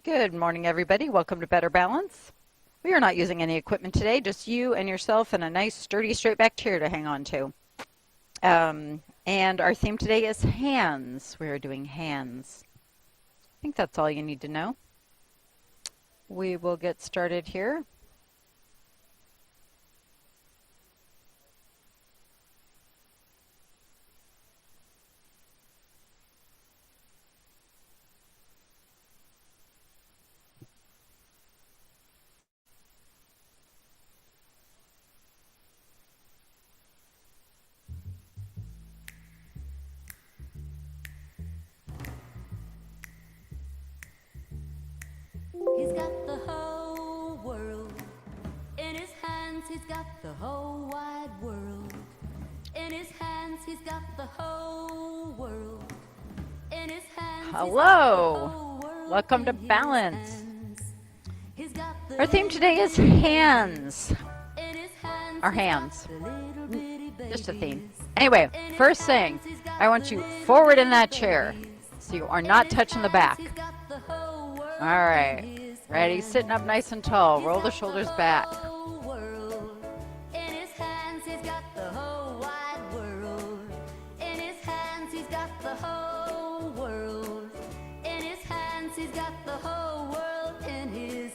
Good morning, everybody. Welcome to Better Balance. We are not using any equipment today, just you and yourself and a nice sturdy straight back chair to hang on to. And our theme today is hands. We are doing hands. I think that's all you need to know. We will get started here. He's got the whole world in his hands. He's got the whole wide world in his hands. He's got the whole world in his hands. Hello. Welcome to Balance. Our theme today is hands. Our hands. Just a theme. Anyway, first thing, I want you forward in that chair so you are not touching the back. All right, ready, sitting up nice and tall, roll the shoulders back.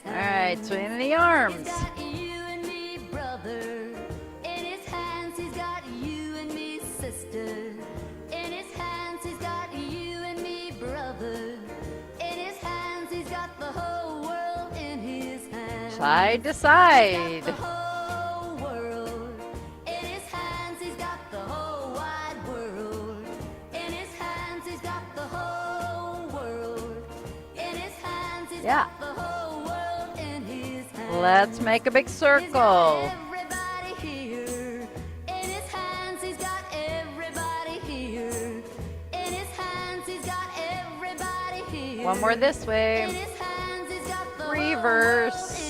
All right, swing the arms. Side to side. Yeah. Let's make a big circle. One more this way. Reverse.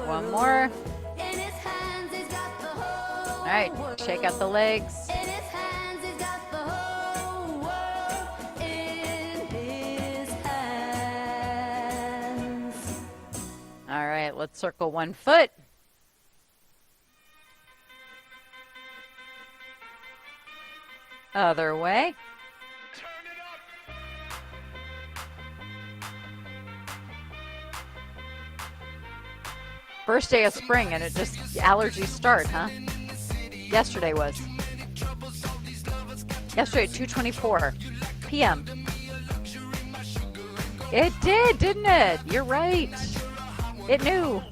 One more. All right, shake out the legs. All right, let's circle one foot. Other way. First day of spring and it just allergies start, huh? Yesterday was. Yesterday at 2:24 p.m. It did, didn't it? You're right. It knew.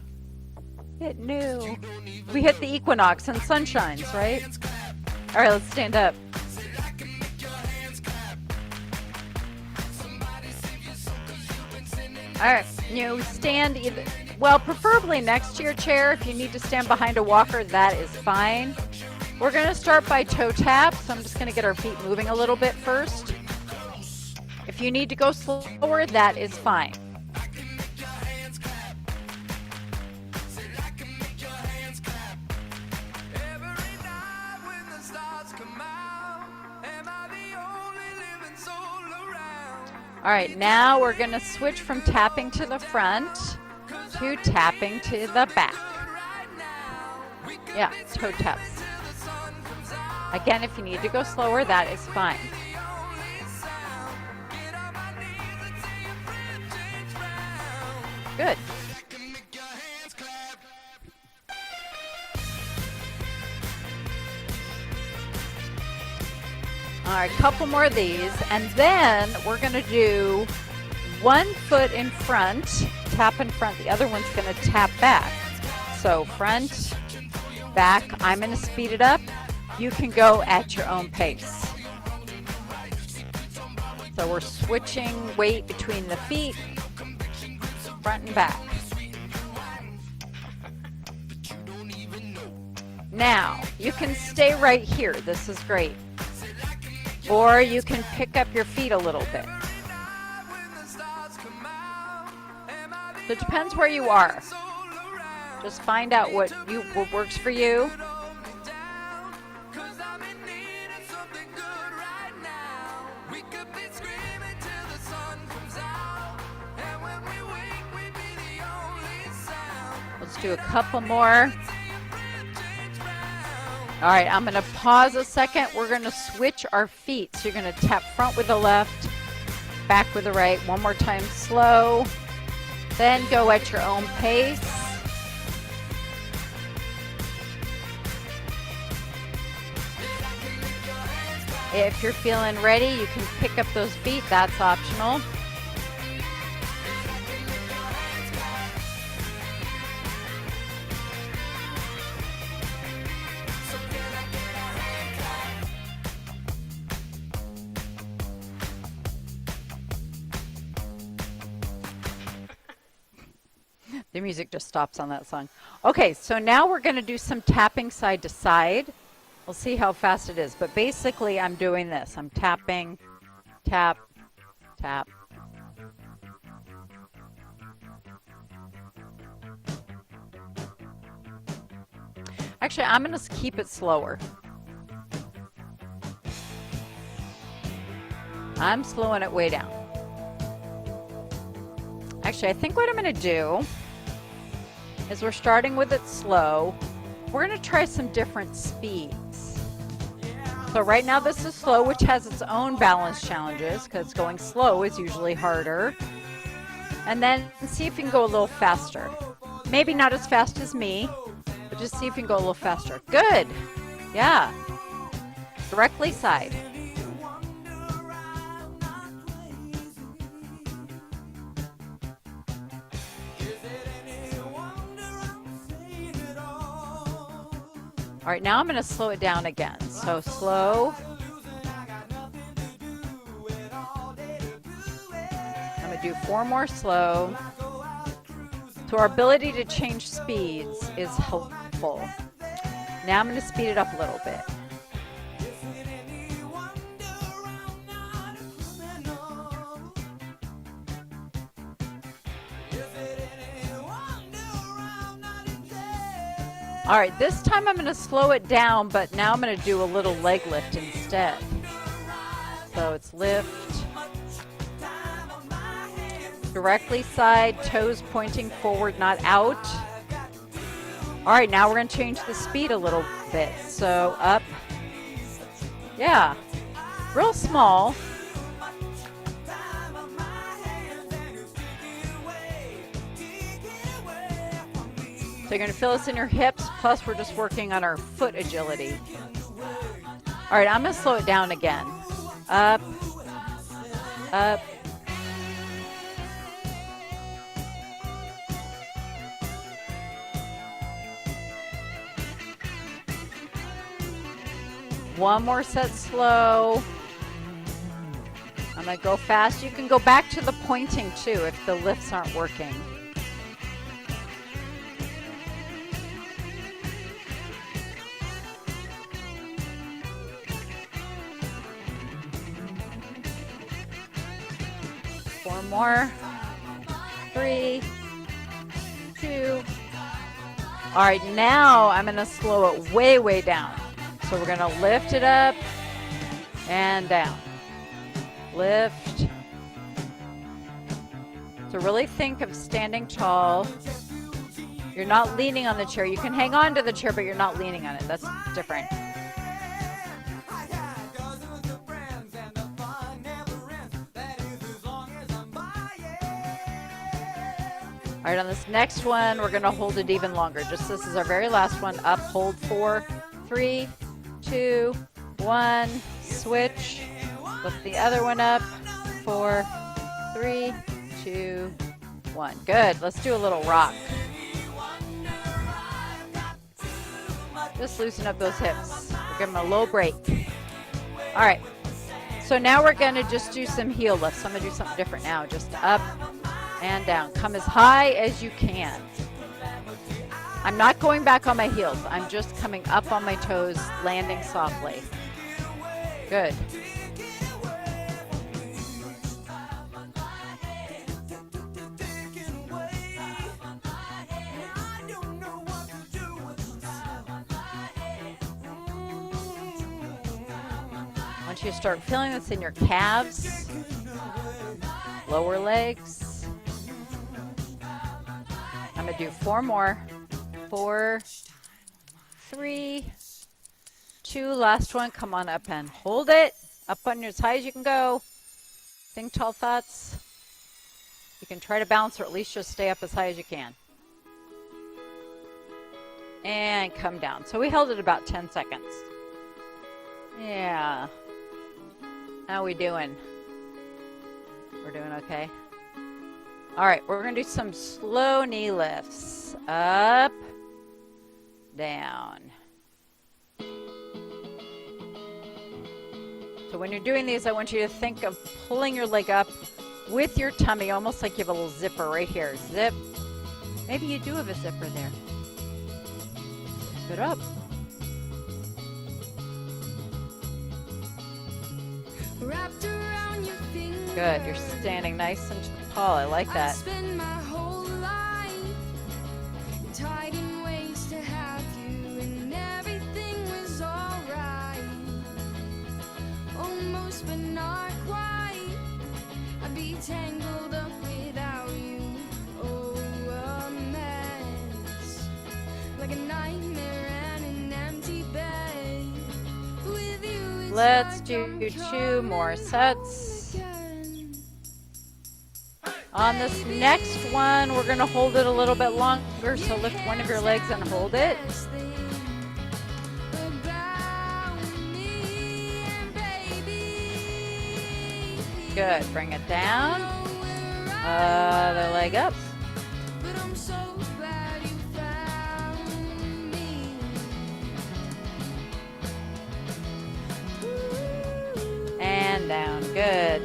It knew. We hit the equinox and sunshines, right? All right, let's stand up. All right, you stand either, well, preferably next to your chair. If you need to stand behind a walker, that is fine. We're going to start by toe tap, so I'm just going to get our feet moving a little bit first. If you need to go slower, that is fine. All right, now we're going to switch from tapping to the front to tapping to the back. Yeah, toe taps. Again, if you need to go slower, that is fine. Good. All right, couple more of these, and then we're going to do 1 foot in front, tap in front, the other one's going to tap back. So front, back, I'm going to speed it up. You can go at your own pace. So we're switching weight between the feet, front and back. Now, you can stay right here. This is great. Or you can pick up your feet a little bit. So it depends where you are. Just find out what works for you. could be screaming till the sun comes out, and when we wake, we'd be the only sound. Let's do a couple more. All right, I'm going to pause a second. We're going to switch our feet. So you're going to tap front with the left, back with the right. One more time, slow. Then go at your own pace. If you're feeling ready, you can pick up those feet. That's optional. The music just stops on that song. Okay, so now we're going to do some tapping side to side. We'll see how fast it is. But basically, I'm doing this. I'm tapping, tap, tap. Actually, I'm going to keep it slower. I'm slowing it way down. Actually, I think what I'm going to do is we're starting with it slow. We're going to try some different speeds. So right now this is slow, which has its own balance challenges because going slow is usually harder. And then see if you can go a little faster. Maybe not as fast as me, but just see if you can go a little faster. Good. Yeah. Directly side. All right, now I'm going to slow it down again. So slow. I'm going to do 4 more slow. So our ability to change speeds is helpful. Now I'm going to speed it up a little bit. All right, this time I'm going to slow it down, but now I'm going to do a little leg lift instead. So it's lift, directly side, toes pointing forward, not out. All right, now we're going to change the speed a little bit. So up, yeah, real small. So you're going to feel this in your hips, plus we're just working on our foot agility. All right, I'm going to slow it down again. Up, up. One more set slow. I'm going to go fast. You can go back to the pointing too if the lifts aren't working. Four more. 3, 2. All right, now I'm going to slow it way, way down. So we're going to lift it up and down. Lift. So really think of standing tall. You're not leaning on the chair. You can hang on to the chair, but you're not leaning on it. That's different. All right, on this next one, we're going to hold it even longer. Just this is our very last one. Up, hold 4, 3, 2, 1. Switch. Lift the other one up. 4, 3, 2, 1. Good. Let's do a little rock. Just loosen up those hips. We'll give them a low break. All right. So now we're going to just do some heel lifts. I'm going to do something different now. Just up and down. Come as high as you can. I'm not going back on my heels. I'm just coming up on my toes, landing softly. Good. want you to start feeling this in your calves, lower legs. I'm going to do 4 more. 4, 3, 2, last one. Come on up and hold it. Up on as high as you can go. Think tall thoughts. You can try to bounce or at least just stay up as high as you can. And come down. So we held it about 10 seconds. Yeah. How we doing? We're doing okay. All right, we're going to do some slow knee lifts. Up, down. So when you're doing these, I want you to think of pulling your leg up with your tummy, almost like you have a little zipper right here. Zip. Maybe you do have a zipper there. Zip it up. Wrapped around your finger. Good. You're standing nice and tall. I like I that. spend my whole life tied in ways to have you, and everything was alright. Almost, but not quite. I'd be tangled up without you. Oh, a mess. Like a nightmare and an empty bed. With you, it's Let's like do I'm 2 more sets. On this next one, we're going to hold it a little bit longer, so lift one of your legs and hold it. Good. Bring it down. Other leg up. And down. Good.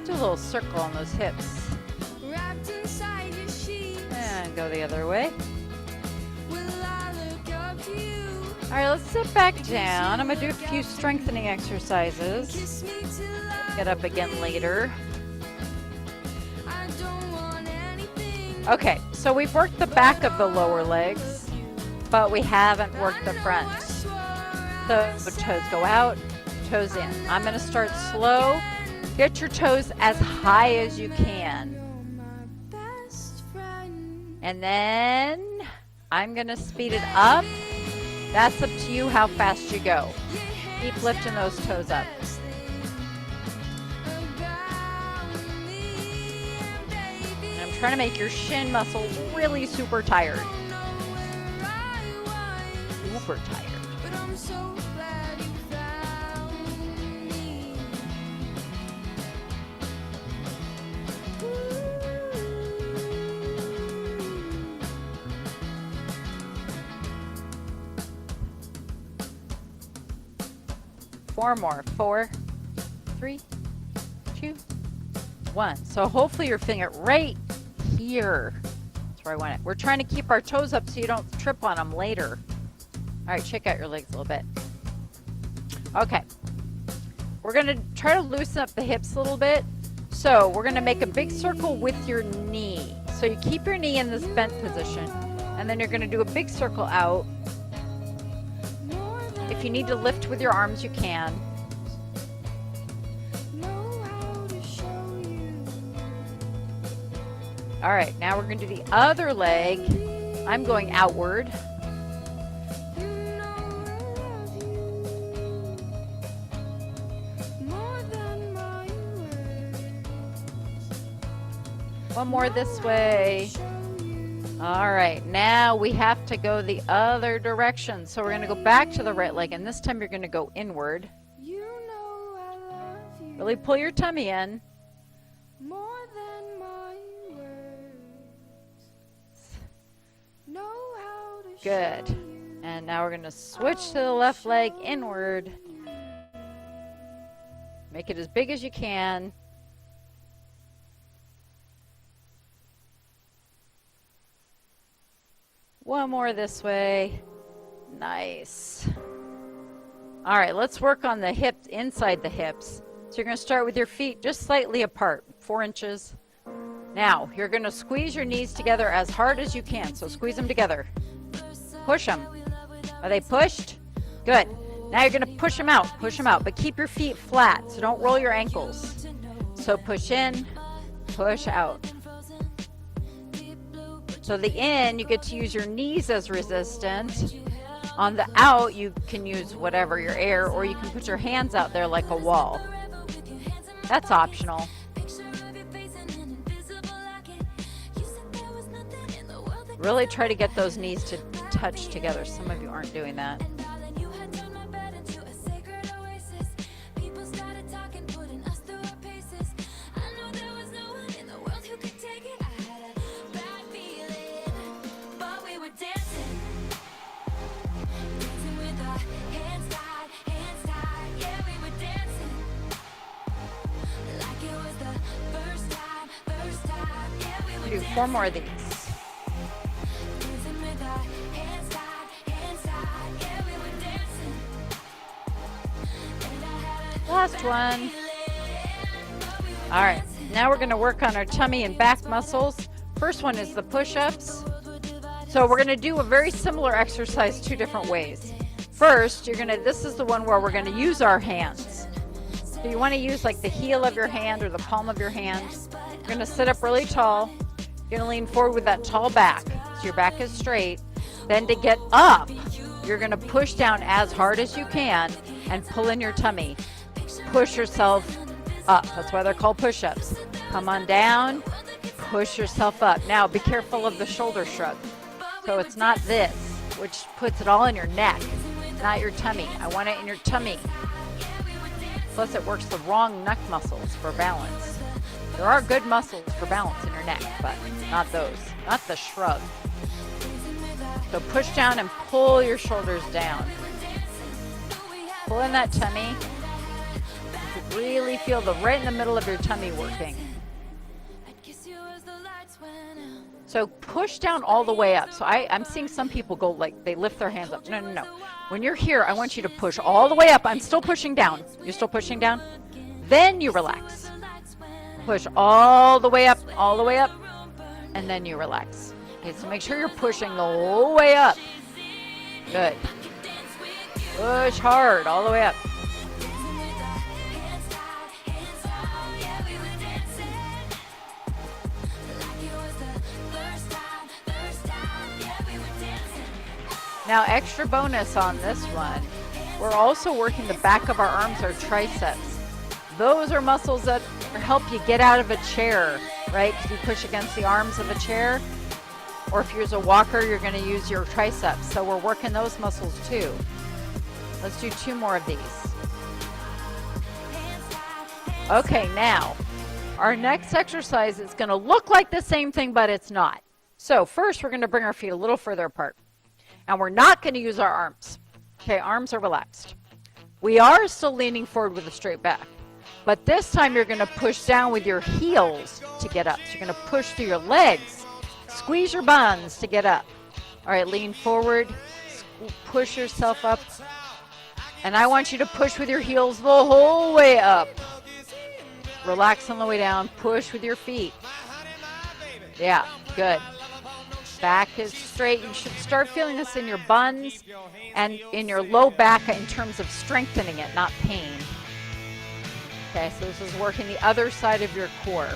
Do a little circle on those hips. And go the other way. All right, let's sit back down. I'm going to do a few strengthening exercises. Get up again later. Okay, so we've worked the back of the lower legs, but we haven't worked the front. So toes go out, toes in. I'm going to start slow. Get your toes as high as you can. And then I'm going to speed it up. That's up to you how fast you go. Keep lifting those toes up. And I'm trying to make your shin muscle really super tired. Super tired. 4 more. 4, 3, 2, 1. So hopefully you're feeling it right here. That's where I want it. We're trying to keep our toes up so you don't trip on them later. All right, check out your legs a little bit. Okay. We're going to try to loosen up the hips a little bit. So we're going to make a big circle with your knee. So you keep your knee in this bent position. And then you're going to do a big circle out. If you need to lift with your arms, you can. All right, now we're going to do the other leg. I'm going outward. One more this way. All right, now we have to go the other direction. So we're going to go back to the right leg, and this time you're going to go inward. Really pull your tummy in. More than my words. Know how to Good. show you. And now we're going to switch to the left leg inward. Make it as big as you can. One more this way. Nice. All right, let's work on the hips, inside the hips. So you're going to start with your feet just slightly apart, 4 inches. Now, you're going to squeeze your knees together as hard as you can. So squeeze them together. Push them. Are they pushed? Good. Now you're gonna push them out, but keep your feet flat, so don't roll your ankles. So push in, push out. So the in, you get to use your knees as resistance. On the out, you can use whatever, your air, or you can put your hands out there like a wall. That's optional. Really try to get those knees to touch together. Some of you aren't doing that. Do 4 more of these. Last one. All right, now we're going to work on our tummy and back muscles. First one is the push-ups. So we're going to do a very similar exercise 2 different ways. First, this is the one where we're going to use our hands. So you want to use like the heel of your hand or the palm of your hand. You're going to sit up really tall. You're going to lean forward with that tall back, so your back is straight. Then to get up, you're going to push down as hard as you can and pull in your tummy. Push yourself up. That's why they're called push-ups. Come on down, push yourself up. Now be careful of the shoulder shrug. So it's not this, which puts it all in your neck, not your tummy. I want it in your tummy. Plus it works the wrong neck muscles for balance. There are good muscles for balance in your neck, but not those, not the shrug. So push down and pull your shoulders down. Pull in that tummy. You can really feel right in the middle of your tummy working. So push down all the way up. So I'm seeing some people go like they lift their hands up. No. When you're here, I want you to push all the way up. I'm still pushing down. You're still pushing down? Then you relax. Push all the way up, and then you relax. Okay, so make sure you're pushing the whole way up. Good. Push hard all the way up. Now, extra bonus on this one, we're also working the back of our arms, our triceps. Those are muscles that help you get out of a chair, right? Because you push against the arms of a chair. Or if you're a walker, you're going to use your triceps. So we're working those muscles too. Let's do 2 more of these. Okay, now, our next exercise is going to look like the same thing, but it's not. So first, we're going to bring our feet a little further apart. And we're not going to use our arms. Okay, arms are relaxed. We are still leaning forward with a straight back. But this time you're going to push down with your heels to get up. So you're going to push through your legs. Squeeze your buns to get up. All right, lean forward. Push yourself up. And I want you to push with your heels the whole way up. Relax on the way down. Push with your feet. Yeah, good. Back is straight. You should start feeling this in your buns and in your low back in terms of strengthening it, not pain. Okay, so this is working the other side of your core.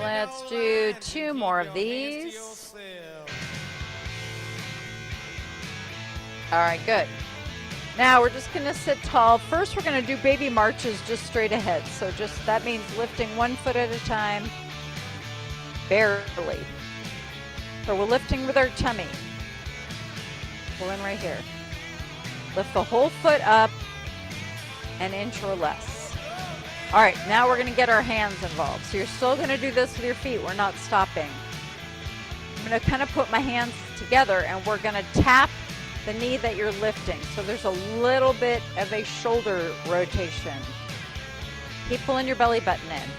Let's do 2 more of these. All right, good. Now we're just going to sit tall. First, we're going to do baby marches just straight ahead. So that means lifting 1 foot at a time, barely. So we're lifting with our tummy. Pull in right here. Lift the whole foot up an inch or less. All right, now we're going to get our hands involved. So you're still going to do this with your feet. We're not stopping. I'm going to kind of put my hands together, and we're going to tap the knee that you're lifting. So there's a little bit of a shoulder rotation. Keep pulling your belly button in.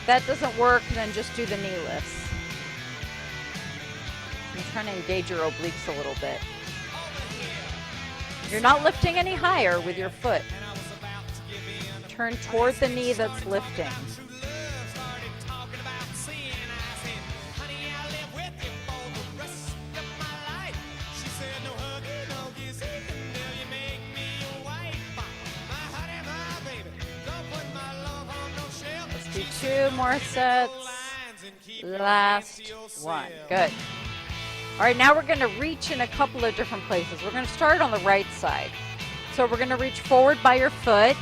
that doesn't work, then just do the knee lifts. I'm trying to engage your obliques a little bit. You're not lifting any higher with your foot. Turn toward the knee that's lifting. Let's do 2 more sets. Last one. Good. All right, now we're going to reach in a couple of different places. We're going to start on the right side. So we're going to reach forward by your foot.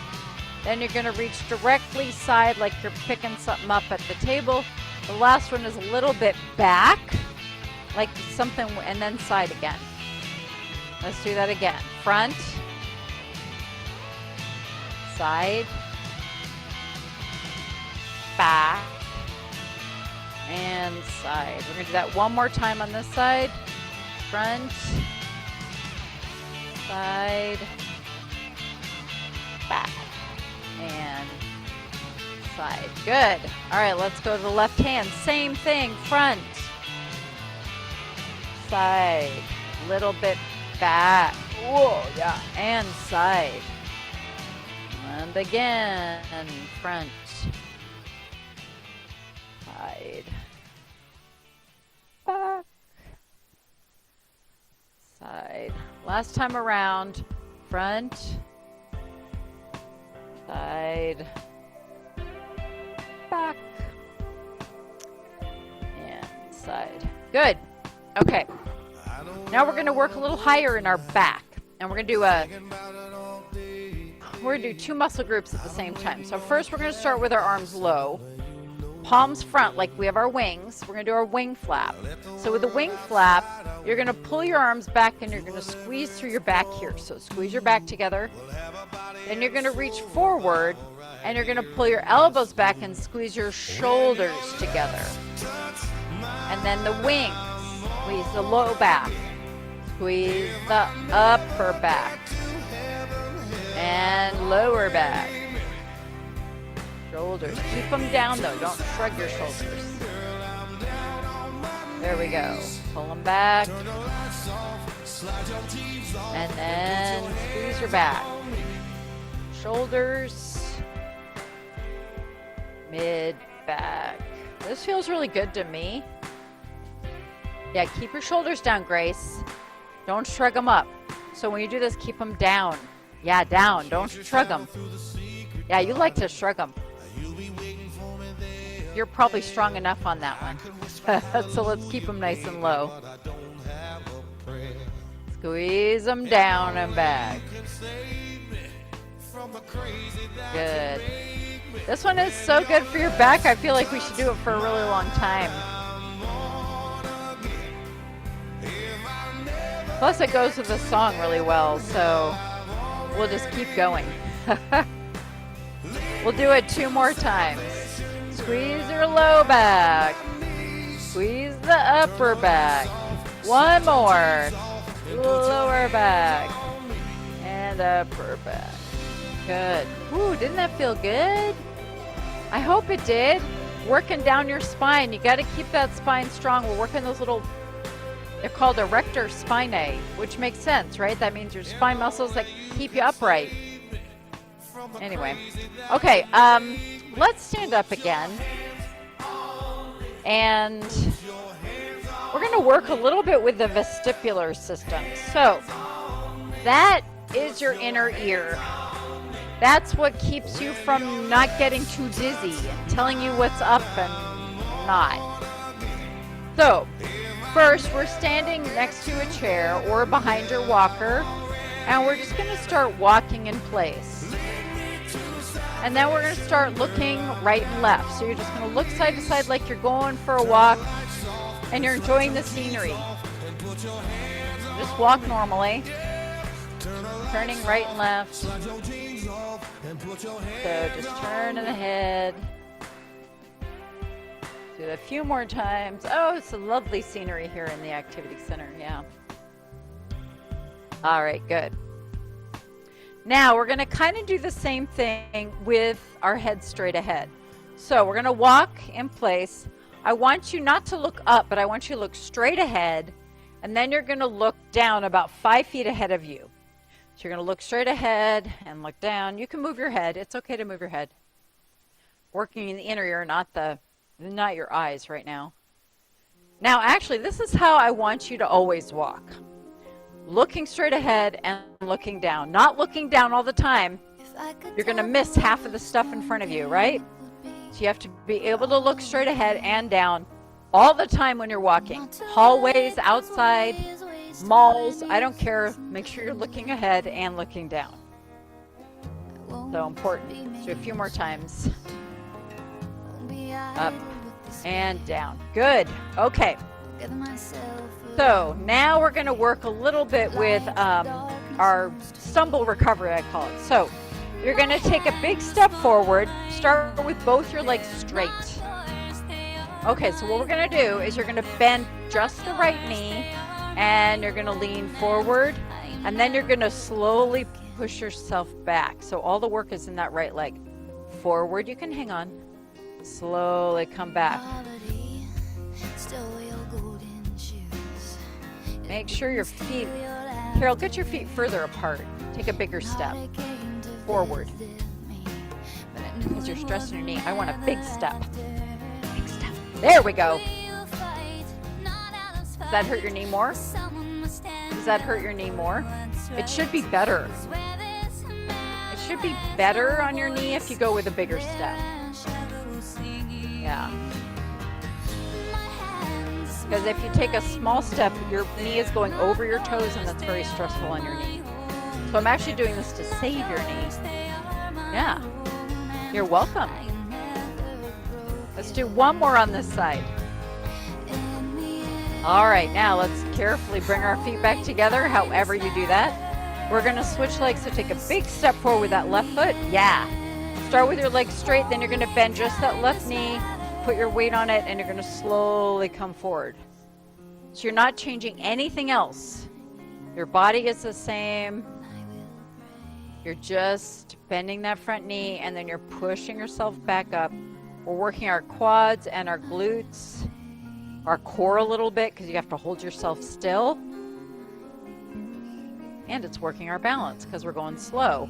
Then you're going to reach directly side like you're picking something up at the table. The last one is a little bit back, like something, and then side again. Let's do that again. Front, side, back, and side. We're going to do that one more time on this side. Front, side, back, and side. Good. All right, let's go to the left hand. Same thing. Front, side, little bit back. Whoa, yeah. And side. And again, front, side, back, side. Last time around, front, side, back, and side. Good. Okay. Now we're going to work a little higher in our back, and we're going to do 2 muscle groups at the same time. So first we're going to start with our arms low, palms front like we have our wings. We're going to do our wing flap. So with the wing flap, you're going to pull your arms back and you're going to squeeze through your back here. So squeeze your back together. Then you're going to reach forward and you're going to pull your elbows back and squeeze your shoulders together. And then the wings, squeeze the low back, squeeze the upper back, and lower back. Shoulders. Keep them down though. Don't shrug your shoulders. There we go. Pull them back. And then squeeze your back. Shoulders. Mid back. This feels really good to me. Yeah, keep your shoulders down, Grace. Don't shrug them up. So when you do this, keep them down. Yeah, down. Don't shrug them. Yeah, you like to shrug them. You're probably strong enough on that one. So let's keep them nice and low. Squeeze them down and back. Good. This one is so good for your back. I feel like we should do it for a really long time. Plus it goes with the song really well, so we'll just keep going. We'll do it 2 more times. Squeeze your low back. Squeeze the upper back. 1 more. Lower back. And upper back. Good. Ooh, didn't that feel good? I hope it did. Working down your spine. You got to keep that spine strong. We're working those little, they're called erector spinae, which makes sense, right? That means your spine muscles that keep you upright. Anyway. Okay, let's stand up again. And we're going to work a little bit with the vestibular system. So, that is your inner ear. That's what keeps you from not getting too dizzy and telling you what's up and not. So, first we're standing next to a chair or behind your walker, and we're just going to start walking in place. And then we're going to start looking right and left. So you're just going to look side to side like you're going for a walk and you're enjoying the scenery. Just walk normally, turning right and left. So just turn in the head. Do it a few more times. Oh, it's a lovely scenery here in the activity center. Yeah. All right, good. Now we're going to kind of do the same thing with our head straight ahead. So we're going to walk in place. I want you not to look up, but I want you to look straight ahead, and then you're going to look down about 5 feet ahead of you. So you're going to look straight ahead and look down. You can move your head. It's okay to move your head. Working in the inner ear, not your eyes right now. Now, actually, this is how I want you to always walk. Looking straight ahead and looking down. Not looking down all the time. You're going to miss half of the stuff in front of you, right? So you have to be able to look straight ahead and down all the time when you're walking. Hallways, outside, malls, I don't care. Make sure you're looking ahead and looking down. So important. Let's do a few more times. Up and down. Good. Okay. So now we're going to work a little bit with our stumble recovery, I call it. So you're going to take a big step forward. Start with both your legs straight. Okay, so what we're going to do is you're going to bend just the right knee, and you're going to lean forward, and then you're going to slowly push yourself back. So all the work is in that right leg. Forward, you can hang on. Slowly come back. Make sure your feet, Carol, get your feet further apart. Take a bigger step forward. Because you're stressing your knee. I want a big step. Big step. There we go. Does that hurt your knee more? Does that hurt your knee more? It should be better. It should be better on your knee if you go with a bigger step. Yeah. Because if you take a small step, your knee is going over your toes, and that's very stressful on your knee. So I'm actually doing this to save your knee. Yeah. You're welcome. Let's do one more on this side. All right, now let's carefully bring our feet back together, however you do that. We're going to switch legs, so take a big step forward with that left foot. Yeah. Start with your legs straight, then you're going to bend just that left knee, put your weight on it, and you're going to slowly come forward. So you're not changing anything else. Your body is the same. You're just bending that front knee, and then you're pushing yourself back up. We're working our quads and our glutes, our core a little bit, because you have to hold yourself still. And it's working our balance, because we're going slow.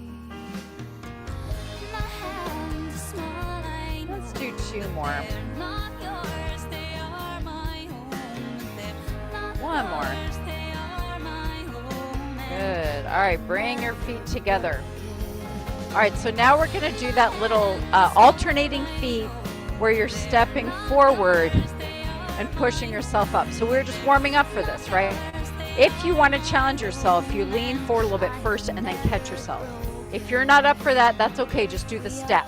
Let's do 2 more. One more. Good. All right, bring your feet together. All right, so now we're going to do that little alternating feet where you're stepping forward and pushing yourself up. So we're just warming up for this, right? If you want to challenge yourself, you lean forward a little bit first and then catch yourself. If you're not up for that, that's okay. Just do the step,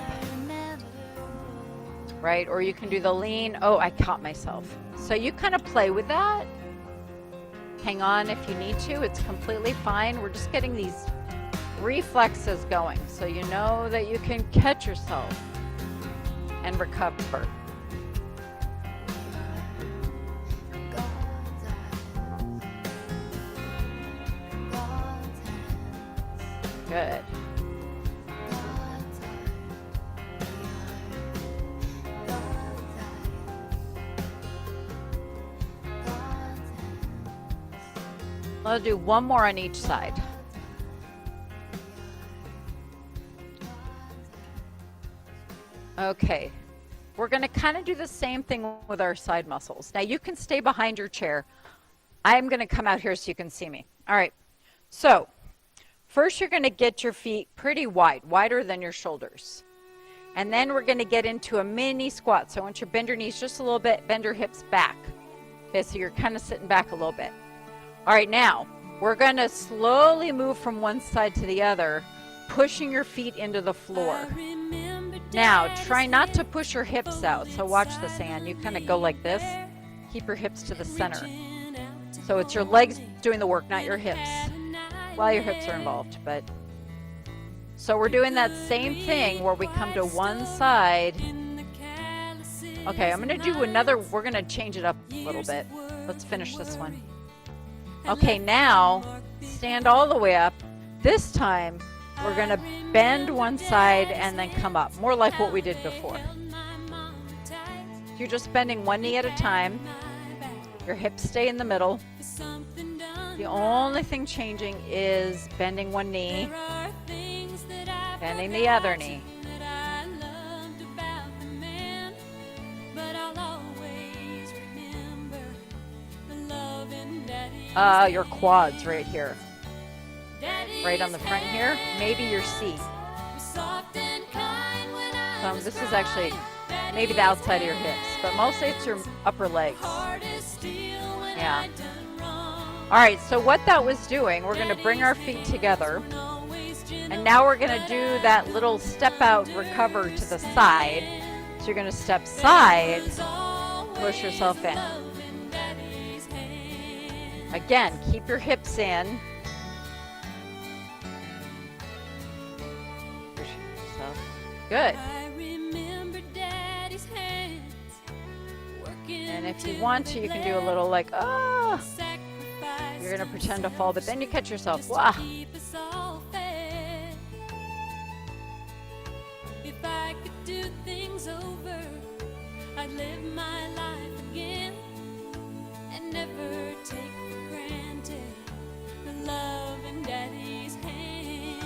right? Or you can do the lean. Oh, I caught myself. So you kind of play with that. Hang on if you need to. It's completely fine. We're just getting these reflexes going so you know that you can catch yourself and recover. Good. I'll do one more on each side. Okay, we're going to kind of do the same thing with our side muscles. Now you can stay behind your chair. I'm going to come out here so you can see me. All right, so first you're going to get your feet pretty wide, wider than your shoulders. And then we're going to get into a mini squat. So I want you to bend your knees just a little bit, bend your hips back. Okay, so you're kind of sitting back a little bit. All right, now we're going to slowly move from one side to the other, pushing your feet into the floor. Now, try not to push your hips out. So watch this, Ann. You kind of go like this. Keep your hips to the center. So it's your legs doing the work, not your hips. Well, your hips are involved, but... So we're doing that same thing where we come to one side. Okay, I'm going to do another. We're going to change it up a little bit. Let's finish this one. Okay, now stand all the way up. This time we're going to bend one side and then come up, more like what we did before. You're just bending one knee at a time. Your hips stay in the middle. The only thing changing is bending one knee, bending the other knee. Your quads right here. Right on the front here. Maybe your seat. This is actually maybe the outside of your hips, but mostly it's your upper legs. Yeah. All right, so what that was doing, we're going to bring our feet together, and now we're going to do that little step out recover to the side. So you're going to step side, push yourself in. Again, keep your hips in. Push yourself. Good. And if you want to, you can do a little like, oh. You're going to pretend to fall, but then you catch yourself. Wow. If I could do things over, I'd live my life again and never take for granted the love in Daddy's hands.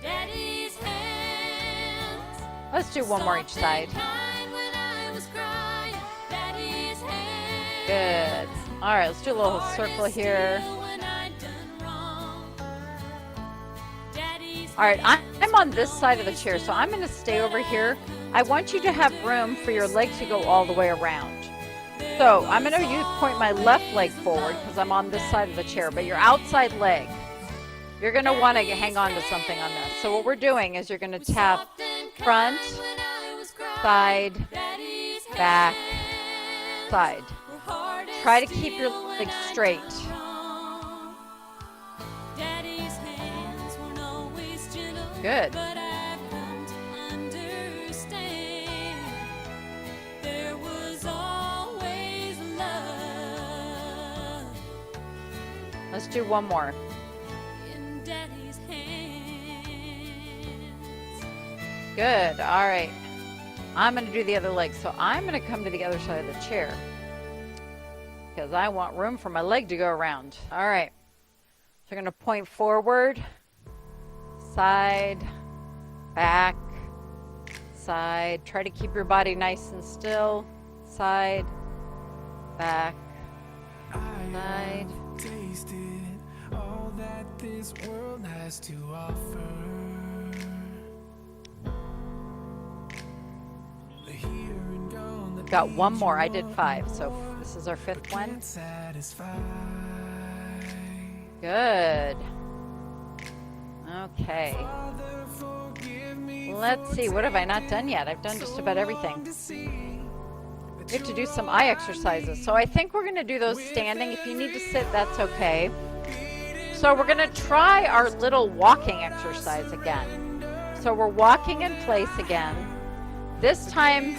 Daddy's hands. Let's do one more each side. Good. All right, let's do a little circle here. All right, I'm on this side of the chair, so I'm going to stay over here. I want you to have room for your leg to go all the way around. So I'm going to point my left leg forward because I'm on this side of the chair, but your outside leg, you're going to want to hang on to something on this. So what we're doing is you're going to tap front, side, back, side. Try to keep your legs straight. Good. Let's do one more. Good. All right. I'm going to do the other leg. So I'm going to come to the other side of the chair because I want room for my leg to go around. All right. So you're going to point forward, side, back, side. Try to keep your body nice and still. Side, back, side. Tasted all that this world has to offer. Got one more. I did 5, so this is our 5th one. Good. Okay. Let's see. What have I not done yet? I've done just about everything. We have to do some eye exercises. So I think we're going to do those standing. If you need to sit, that's okay. So we're going to try our little walking exercise again. So we're walking in place again. This time,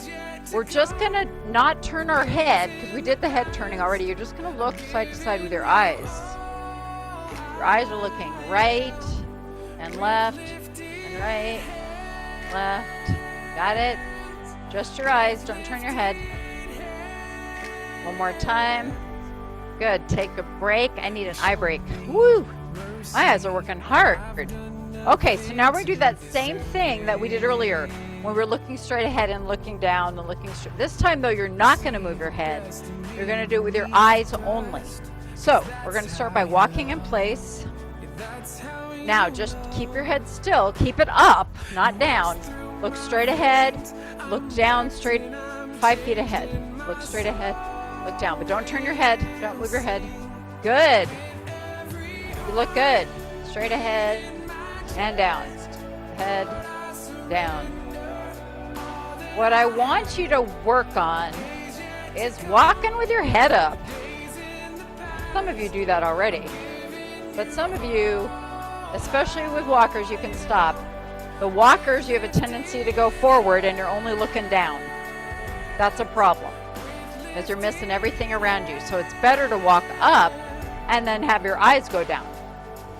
we're just going to not turn our head, because we did the head turning already. You're just going to look side to side with your eyes. Your eyes are looking right and left and right, left. Got it? Just your eyes. Don't turn your head. One more time. Good. Take a break. I need an eye break. Woo! My eyes are working hard. Okay, so now we're going to do that same thing that we did earlier when we were looking straight ahead and looking down and looking straight. This time, though, you're not going to move your head. You're going to do it with your eyes only. So we're going to start by walking in place. Now, just keep your head still. Keep it up, not down. Look straight ahead. Look down, straight 5 feet ahead. Look straight ahead. Look down, but don't turn your head. Don't move your head. Good. You look good. Straight ahead and down. Head down. What I want you to work on is walking with your head up. Some of you do that already. But some of you, especially with walkers, you can stop. The walkers, you have a tendency to go forward and you're only looking down. That's a problem, because you're missing everything around you. So it's better to walk up and then have your eyes go down.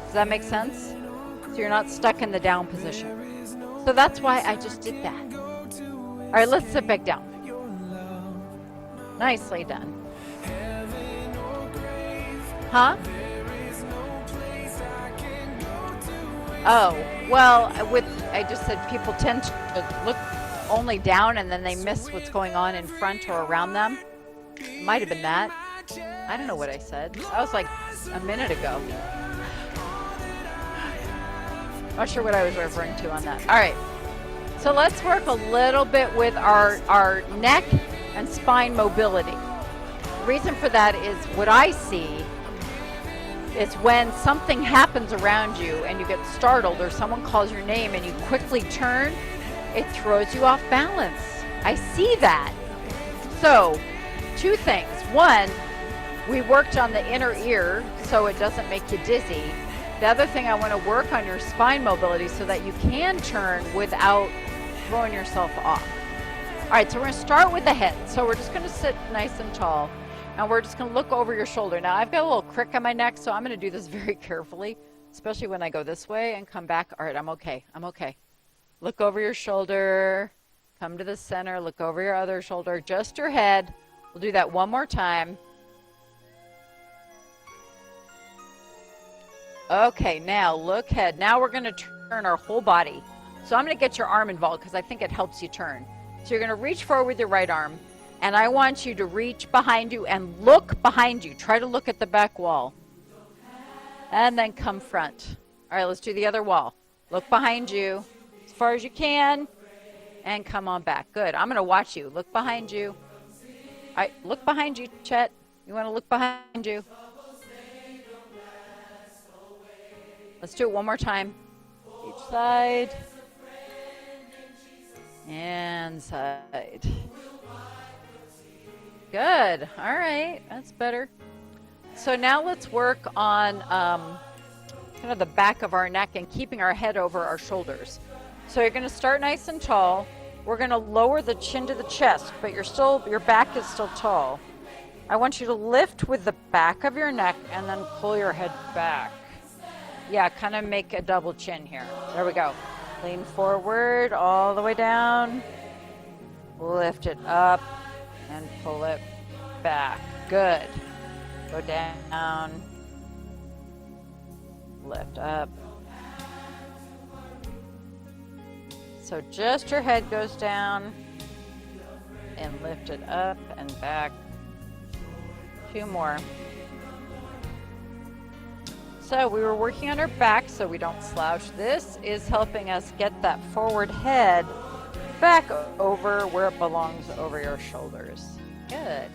Does that make sense? So you're not stuck in the down position. So that's why I just did that. All right, let's sit back down. Nicely done. Huh? Oh, well, I just said people tend to look only down and then they miss what's going on in front or around them. Might have been that. I don't know what I said. That was like a minute ago. Not sure what I was referring to on that. All right. So let's work a little bit with our neck and spine mobility. The reason for that is what I see is when something happens around you and you get startled or someone calls your name and you quickly turn, it throws you off balance. I see that. So, two things. One, we worked on the inner ear so it doesn't make you dizzy. The other thing, I want to work on your spine mobility so that you can turn without throwing yourself off. All right, so we're going to start with the head. So we're just going to sit nice and tall, and we're just going to look over your shoulder. Now, I've got a little crick on my neck, so I'm going to do this very carefully, especially when I go this way and come back. All right, I'm okay. I'm okay. Look over your shoulder. Come to the center. Look over your other shoulder. Just your head. We'll do that one more time. Okay, now look head. Now we're going to turn our whole body. So I'm going to get your arm involved because I think it helps you turn. So you're going to reach forward with your right arm, and I want you to reach behind you and look behind you. Try to look at the back wall. And then come front. All right, let's do the other wall. Look behind you as far as you can, and come on back. Good. I'm going to watch you. Look behind you. All right, look behind you, Chet. You want to look behind you. Let's do it one more time. Each side. And side. Good. All right. That's better. So now let's work on kind of the back of our neck and keeping our head over our shoulders. So you're going to start nice and tall. We're going to lower the chin to the chest, but your back is still tall. I want you to lift with the back of your neck and then pull your head back. Yeah, kind of make a double chin here. There we go. Lean forward all the way down. Lift it up and pull it back. Good. Go down. Lift up. So just your head goes down and lift it up and back. Two more. So we were working on our back so we don't slouch. This is helping us get that forward head back over where it belongs, over your shoulders. Good.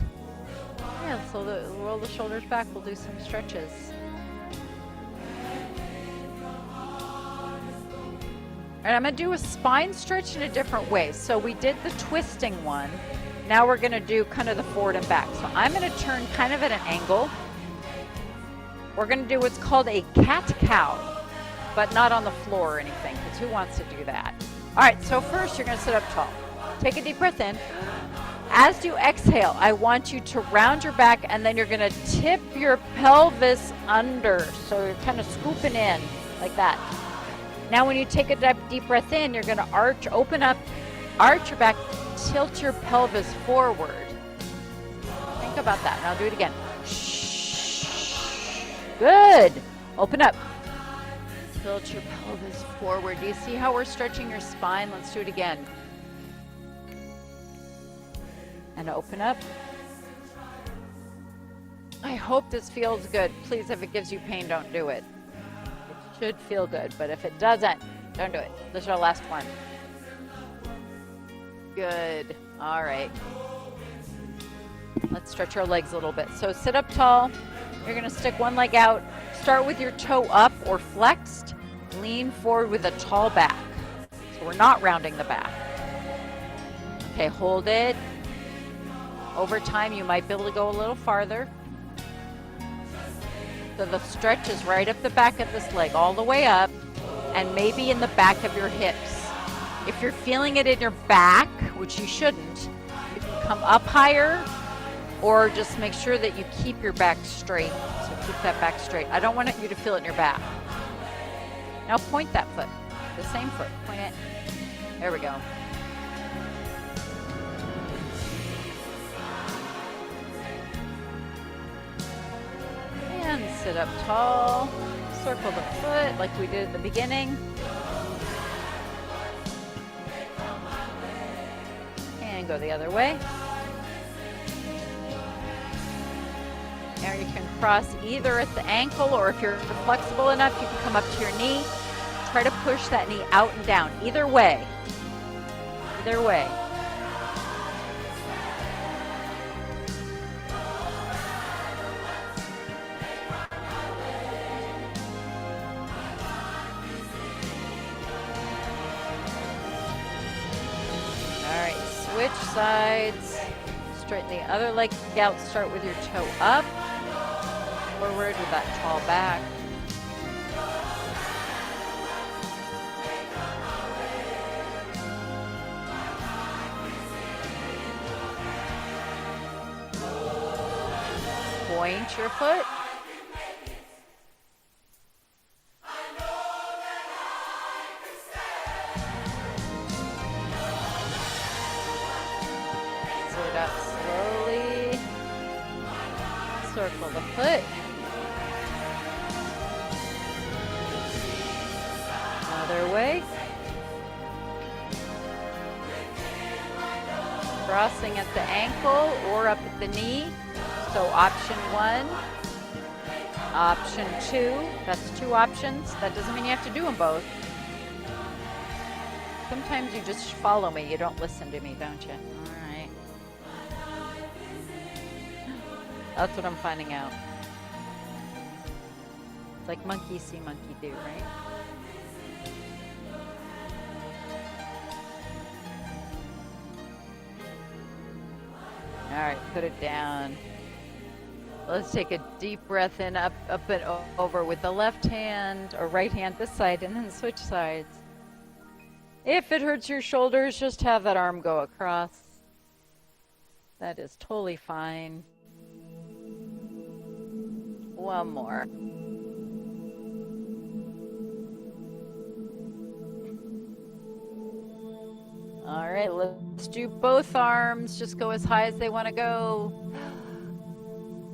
Yeah, so roll the shoulders back. We'll do some stretches. And I'm going to do a spine stretch in a different way. So we did the twisting one. Now we're going to do kind of the forward and back. So I'm going to turn kind of at an angle. We're going to do what's called a cat-cow, but not on the floor or anything, because who wants to do that? All right, so first you're going to sit up tall. Take a deep breath in. As you exhale, I want you to round your back, and then you're going to tip your pelvis under. So you're kind of scooping in like that. Now when you take a deep breath in, you're going to open up, arch your back, tilt your pelvis forward. Think about that. Now do it again. Good. Open up. Tilt your pelvis forward. Do you see how we're stretching your spine? Let's do it again. And open up. I hope this feels good. Please, if it gives you pain, don't do it. It should feel good, but if it doesn't, don't do it. This is our last one. Good. All right. Let's stretch our legs a little bit. So sit up tall. You're going to stick one leg out. Start with your toe up or flexed. Lean forward with a tall back. So we're not rounding the back. Okay, hold it. Over time, you might be able to go a little farther. So the stretch is right up the back of this leg, all the way up, and maybe in the back of your hips. If you're feeling it in your back, which you shouldn't, you can come up higher, or just make sure that you keep your back straight. So keep that back straight. I don't want you to feel it in your back. Now point that foot, the same foot, point it. There we go. Sit up tall. Circle the foot like we did at the beginning. And go the other way. Now you can cross either at the ankle, or if you're flexible enough, you can come up to your knee. Try to push that knee out and down. Either way. Either way. All right, switch sides. Straighten the other leg out. Start with your toe up. Forward with that tall back. Point your foot. Sit up slowly. Circle the foot. Other way. Crossing at the ankle or up at the knee. So option 1, option 2, that's 2 options. That doesn't mean you have to do them both. Sometimes you just follow me. You don't listen to me, don't you? All right. That's what I'm finding out. It's like monkey see, monkey do, right? All right, put it down. Let's take a deep breath in, up and over with the left hand or right hand this side, and then switch sides. If it hurts your shoulders, just have that arm go across. That is totally fine. One more. All right, let's do both arms. Just go as high as they want to go.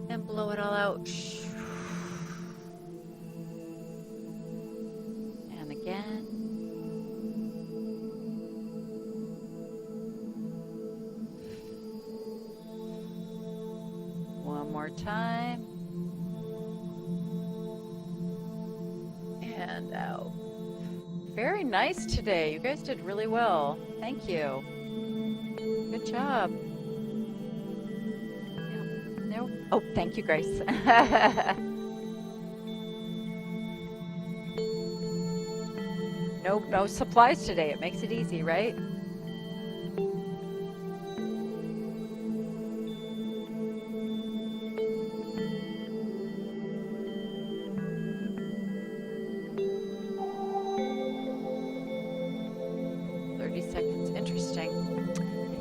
And blow it all out. And again. One more time. And out. Very nice today. You guys did really well. Thank you. Good job. No. Oh, thank you, Grace. No supplies today. It makes it easy, right?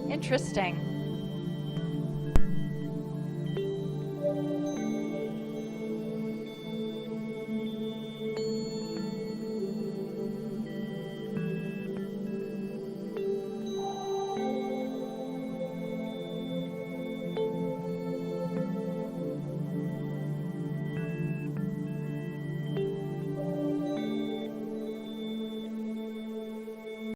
Interesting.